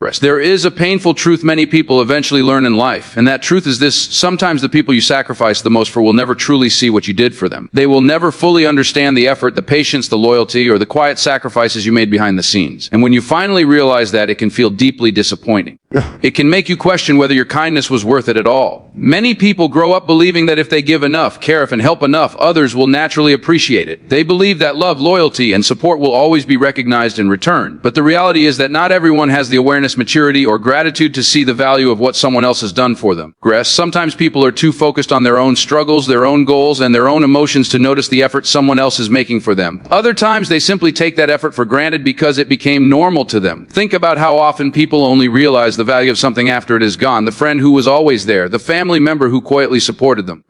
Rest. There is a painful truth many people eventually learn in life, and that truth is this: sometimes the people you sacrifice the most for will never truly see what you did for them. They will never fully understand the effort, the patience, the loyalty, or the quiet sacrifices you made behind the scenes. And when you finally realize that, it can feel deeply disappointing. It can make you question whether your kindness was worth it at all. Many people grow up believing that if they give enough, care and help enough, others will naturally appreciate it. They believe that love, loyalty, and support will always be recognized in return. But the reality is that not everyone has the awareness, maturity, or gratitude to see the value of what someone else has done for them. Sometimes people are too focused on their own struggles, their own goals, and their own emotions to notice the effort someone else is making for them. Other times they simply take that effort for granted because it became normal to them. Think about how often people only realize the value of something after it is gone. The friend who was always there, the family member who quietly supported them.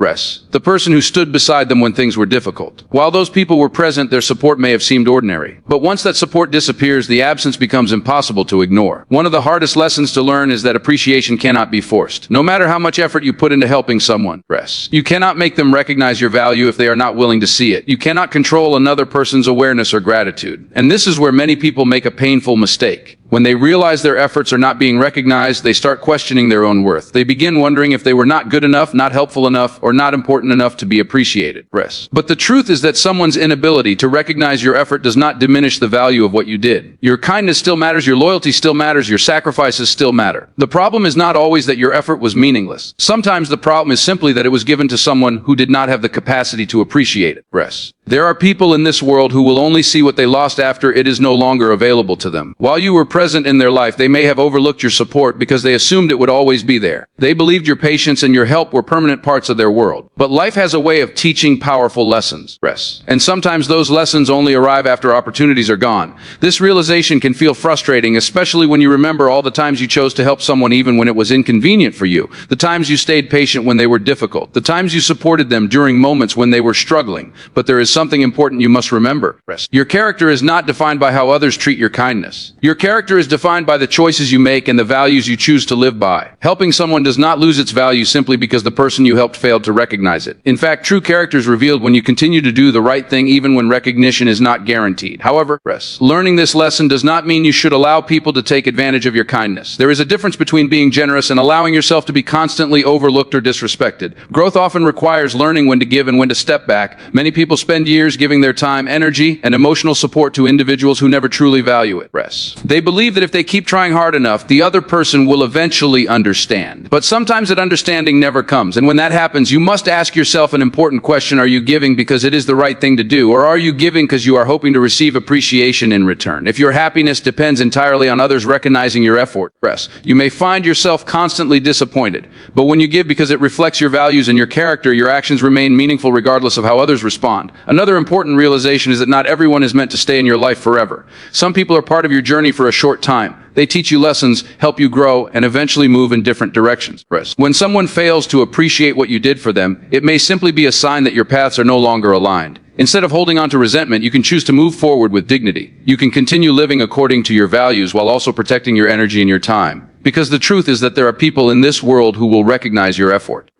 The person who stood beside them when things were difficult. While those people were present, their support may have seemed ordinary. But once that support disappears, the absence becomes impossible to ignore. One of the hardest lessons to learn is that appreciation cannot be forced. No matter how much effort you put into helping someone, you cannot make them recognize your value if they are not willing to see it. You cannot control another person's awareness or gratitude. And this is where many people make a painful mistake. When they realize their efforts are not being recognized, they start questioning their own worth. They begin wondering if they were not good enough, not helpful enough, or not important enough to be appreciated. But the truth is that someone's inability to recognize your effort does not diminish the value of what you did. Your kindness still matters, your loyalty still matters, your sacrifices still matter. The problem is not always that your effort was meaningless. Sometimes the problem is simply that it was given to someone who did not have the capacity to appreciate it. There are people in this world who will only see what they lost after it is no longer available to them. While you were present in their life, they may have overlooked your support because they assumed it would always be there. They believed your patience and your help were permanent parts of their world. But life has a way of teaching powerful lessons. And sometimes those lessons only arrive after opportunities are gone. This realization can feel frustrating, especially when you remember all the times you chose to help someone even when it was inconvenient for you. The times you stayed patient when they were difficult. The times you supported them during moments when they were struggling. But there is something important you must remember. Your character is not defined by how others treat your kindness. Your character is defined by the choices you make and the values you choose to live by. Helping someone does not lose its value simply because the person you helped failed to recognize it. In fact, true character is revealed when you continue to do the right thing even when recognition is not guaranteed. However, learning this lesson does not mean you should allow people to take advantage of your kindness. There is a difference between being generous and allowing yourself to be constantly overlooked or disrespected. Growth often requires learning when to give and when to step back. Many people spend years giving their time, energy, and emotional support to individuals who never truly value it. They believe that if they keep trying hard enough, the other person will eventually understand. But sometimes that understanding never comes. And when that happens, you must ask yourself an important question. Are you giving because it is the right thing to do? Or are you giving because you are hoping to receive appreciation in return? If your happiness depends entirely on others recognizing your effort, you may find yourself constantly disappointed. But when you give because it reflects your values and your character, your actions remain meaningful regardless of how others respond. Another important realization is that not everyone is meant to stay in your life forever. Some people are part of your journey for a short time. They teach you lessons, help you grow, and eventually move in different directions. When someone fails to appreciate what you did for them, it may simply be a sign that your paths are no longer aligned. Instead of holding on to resentment, you can choose to move forward with dignity. You can continue living according to your values while also protecting your energy and your time. Because the truth is that there are people in this world who will recognize your effort.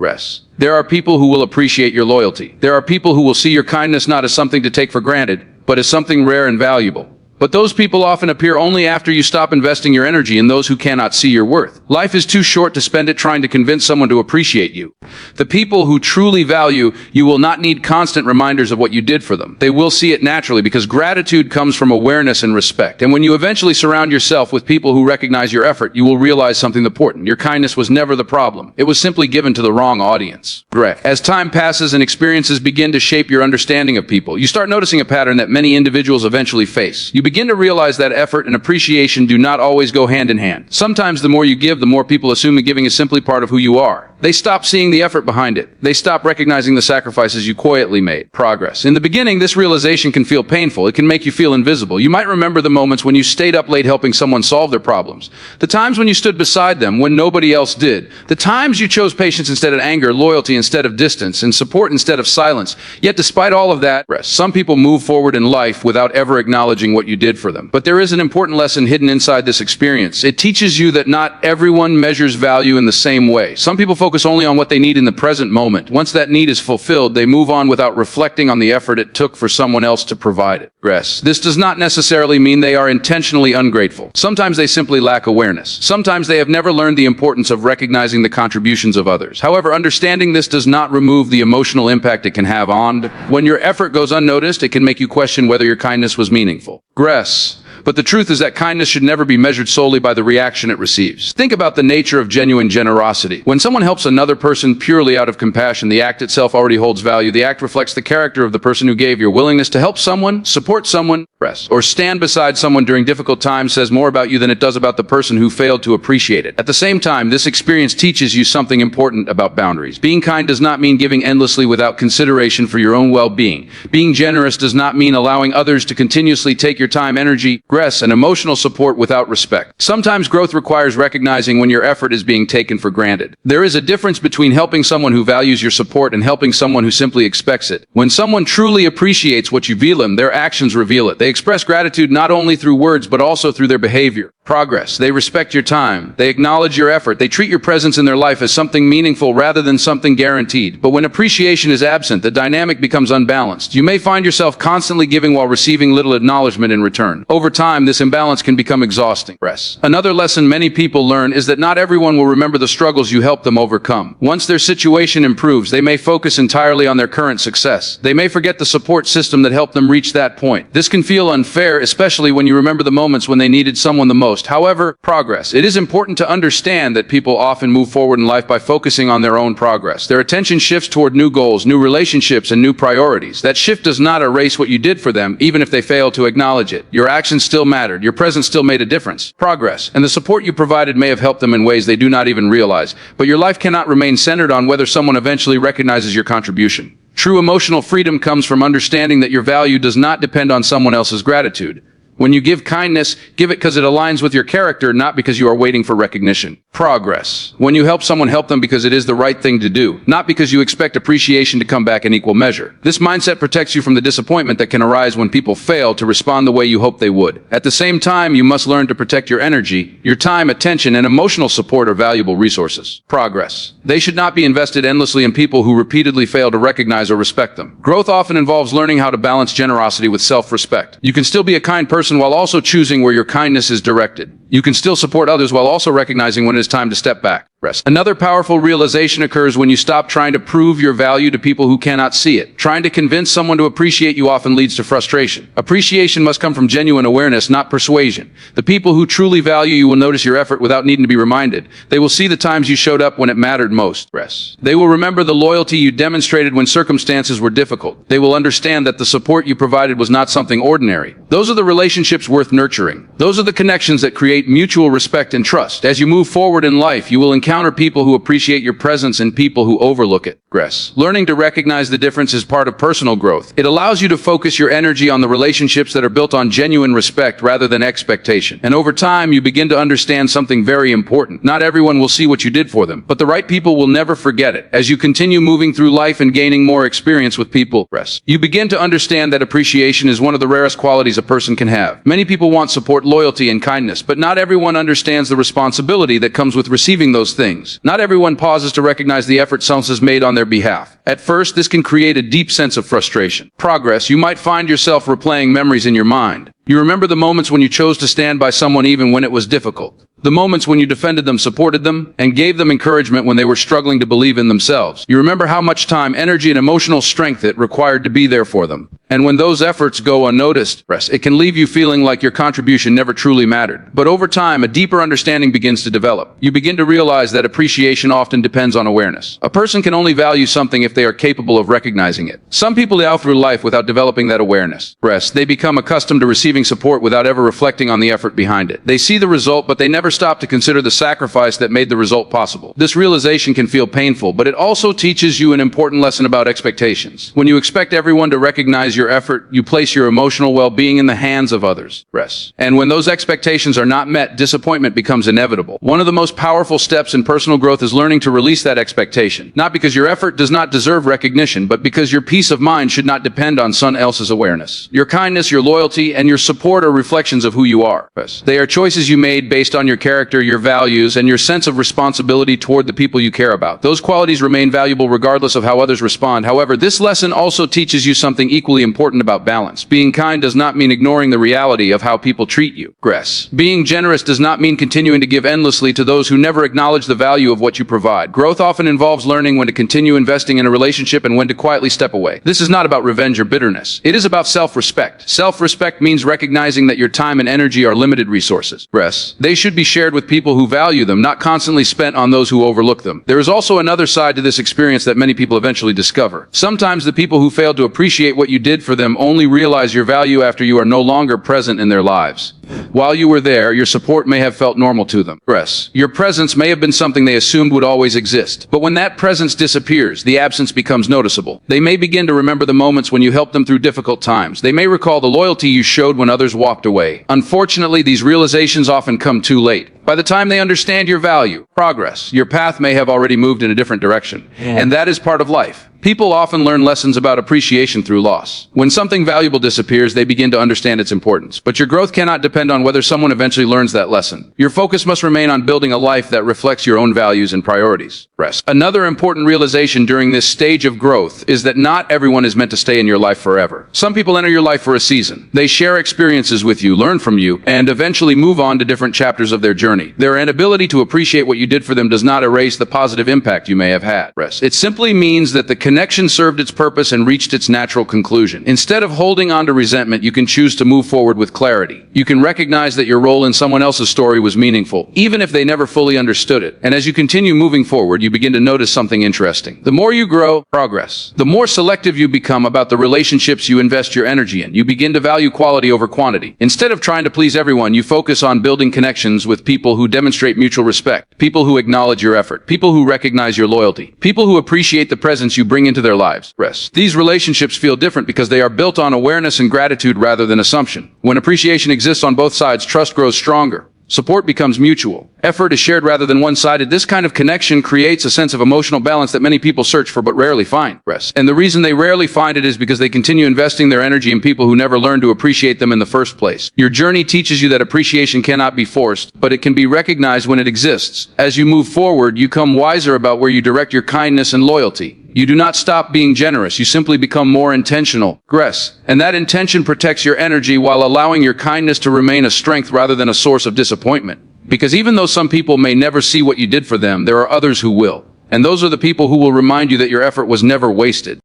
There are people who will appreciate your loyalty. There are people who will see your kindness not as something to take for granted, but as something rare and valuable. But those people often appear only after you stop investing your energy in those who cannot see your worth. Life is too short to spend it trying to convince someone to appreciate you. The people who truly value you will not need constant reminders of what you did for them. They will see it naturally because gratitude comes from awareness and respect. And when you eventually surround yourself with people who recognize your effort, you will realize something important. Your kindness was never the problem. It was simply given to the wrong audience. As time passes and experiences begin to shape your understanding of people, you start noticing a pattern that many individuals eventually face. You begin to realize that effort and appreciation do not always go hand in hand. Sometimes the more you give, the more people assume that giving is simply part of who you are. They stop seeing the effort behind it. They stop recognizing the sacrifices you quietly made. In the beginning, this realization can feel painful. It can make you feel invisible. You might remember the moments when you stayed up late helping someone solve their problems. The times when you stood beside them when nobody else did. The times you chose patience instead of anger, loyalty instead of distance, and support instead of silence. Yet despite all of that, some people move forward in life without ever acknowledging what you did for them. But there is an important lesson hidden inside this experience. It teaches you that not everyone measures value in the same way. Some people focus focus only on what they need in the present moment. Once that need is fulfilled, they move on without reflecting on the effort it took for someone else to provide it. This does not necessarily mean they are intentionally ungrateful. Sometimes they simply lack awareness. Sometimes they have never learned the importance of recognizing the contributions of others. However, understanding this does not remove the emotional impact it can have on. When your effort goes unnoticed, it can make you question whether your kindness was meaningful. But the truth is that kindness should never be measured solely by the reaction it receives. Think about the nature of genuine generosity. When someone helps another person purely out of compassion, the act itself already holds value. The act reflects the character of the person who gave. Your willingness to help someone, support someone, or stand beside someone during difficult times says more about you than it does about the person who failed to appreciate it. At the same time, this experience teaches you something important about boundaries. Being kind does not mean giving endlessly without consideration for your own well-being. Being generous does not mean allowing others to continuously take your time, energy, and emotional support without respect. Sometimes growth requires recognizing when your effort is being taken for granted. There is a difference between helping someone who values your support and helping someone who simply expects it. When someone truly appreciates what you feel them, their actions reveal it. They express gratitude not only through words but also through their behavior. They respect your time. They acknowledge your effort. They treat your presence in their life as something meaningful rather than something guaranteed. But when appreciation is absent, the dynamic becomes unbalanced. You may find yourself constantly giving while receiving little acknowledgement in return. Over time, this imbalance can become exhausting. Another lesson many people learn is that not everyone will remember the struggles you helped them overcome. Once their situation improves, they may focus entirely on their current success. They may forget the support system that helped them reach that point. This can feel unfair, especially when you remember the moments when they needed someone the most. However, it is important to understand that people often move forward in life by focusing on their own progress. Their attention shifts toward new goals, new relationships, and new priorities. That shift does not erase what you did for them, even if they fail to acknowledge it. Your actions still mattered. Your presence still made a difference. And the support you provided may have helped them in ways they do not even realize. But your life cannot remain centered on whether someone eventually recognizes your contribution. True emotional freedom comes from understanding that your value does not depend on someone else's gratitude. When you give kindness, give it because it aligns with your character, not because you are waiting for recognition. When you help someone, help them because it is the right thing to do, not because you expect appreciation to come back in equal measure. This mindset protects you from the disappointment that can arise when people fail to respond the way you hope they would. At the same time, you must learn to protect your energy. Your time, attention, and emotional support are valuable resources. They should not be invested endlessly in people who repeatedly fail to recognize or respect them. Growth often involves learning how to balance generosity with self-respect. You can still be a kind person while also choosing where your kindness is directed. You can still support others while also recognizing when it is time to step back. Another powerful realization occurs when you stop trying to prove your value to people who cannot see it. Trying to convince someone to appreciate you often leads to frustration. Appreciation must come from genuine awareness, not persuasion. The people who truly value you will notice your effort without needing to be reminded. They will see the times you showed up when it mattered most. They will remember the loyalty you demonstrated when circumstances were difficult. They will understand that the support you provided was not something ordinary. Those are the relationships worth nurturing. Those are the connections that create mutual respect and trust. As you move forward in life, you will encounter people who appreciate your presence and people who overlook it. Learning to recognize the difference is part of personal growth. It allows you to focus your energy on the relationships that are built on genuine respect rather than expectation. And over time, you begin to understand something very important. Not everyone will see what you did for them, but the right people will never forget it. As you continue moving through life and gaining more experience with people, you begin to understand that appreciation is one of the rarest qualities a person can have. Many people want support, loyalty, and kindness, but not everyone understands the responsibility that comes with receiving those things. Not everyone pauses to recognize the effort someone has made on their behalf. At first, this can create a deep sense of frustration. You might find yourself replaying memories in your mind. You remember the moments when you chose to stand by someone even when it was difficult. The moments when you defended them, supported them, and gave them encouragement when they were struggling to believe in themselves. You remember how much time, energy, and emotional strength it required to be there for them. And when those efforts go unnoticed, it can leave you feeling like your contribution never truly mattered. But over time, a deeper understanding begins to develop. You begin to realize that appreciation often depends on awareness. A person can only value something if they are capable of recognizing it. Some people live through life without developing that awareness. They become accustomed to receiving support without ever reflecting on the effort behind it. They see the result, but they never stop to consider the sacrifice that made the result possible. This realization can feel painful, but it also teaches you an important lesson about expectations. When you expect everyone to recognize your effort, you place your emotional well-being in the hands of others. And when those expectations are not met, disappointment becomes inevitable. One of the most powerful steps in personal growth is learning to release that expectation. Not because your effort does not deserve deserve recognition, but because your peace of mind should not depend on someone else's awareness. Your kindness, your loyalty, and your support are reflections of who you are. They are choices you made based on your character, your values, and your sense of responsibility toward the people you care about. Those qualities remain valuable regardless of how others respond. However, this lesson also teaches you something equally important about balance. Being kind does not mean ignoring the reality of how people treat you. Being generous does not mean continuing to give endlessly to those who never acknowledge the value of what you provide. Growth often involves learning when to continue investing in a relationship and when to quietly step away. This is not about revenge or bitterness. It is about self-respect. Self-respect means recognizing that your time and energy are limited resources. They should be shared with people who value them, not constantly spent on those who overlook them. There is also another side to this experience that many people eventually discover. Sometimes the people who failed to appreciate what you did for them only realize your value after you are no longer present in their lives. While you were there, your support may have felt normal to them. Your presence may have been something they assumed would always exist. But when that presence disappears, the absence becomes noticeable. They may begin to remember the moments when you helped them through difficult times. They may recall the loyalty you showed when others walked away. Unfortunately, these realizations often come too late. By the time they understand your value, progress, your path may have already moved in a different direction. And that is part of life. People often learn lessons about appreciation through loss. When something valuable disappears, they begin to understand its importance. But your growth cannot depend on whether someone eventually learns that lesson. Your focus must remain on building a life that reflects your own values and priorities. Another important realization during this stage of growth is that not everyone is meant to stay in your life forever. Some people enter your life for a season. They share experiences with you, learn from you, and eventually move on to different chapters of their journey. Their inability to appreciate what you did for them does not erase the positive impact you may have had. It simply means that the connection served its purpose and reached its natural conclusion. Instead of holding on to resentment, you can choose to move forward with clarity. You can recognize that your role in someone else's story was meaningful, even if they never fully understood it. And as you continue moving forward, you begin to notice something interesting. The more you grow, progress, the more selective you become about the relationships you invest your energy in. You begin to value quality over quantity. Instead of trying to please everyone, you focus on building connections with people who demonstrate mutual respect, people who acknowledge your effort, people who recognize your loyalty, people who appreciate the presence you bring into their lives. These relationships feel different because they are built on awareness and gratitude rather than assumption. When appreciation exists on both sides, trust grows stronger. Support becomes mutual. Effort is shared rather than one-sided. This kind of connection creates a sense of emotional balance that many people search for but rarely find. And the reason they rarely find it is because they continue investing their energy in people who never learned to appreciate them in the first place. Your journey teaches you that appreciation cannot be forced, but it can be recognized when it exists. As you move forward, you become wiser about where you direct your kindness and loyalty. You do not stop being generous, you simply become more intentional. And that intention protects your energy while allowing your kindness to remain a strength rather than a source of disappointment. Because even though some people may never see what you did for them, there are others who will. And those are the people who will remind you that your effort was never wasted.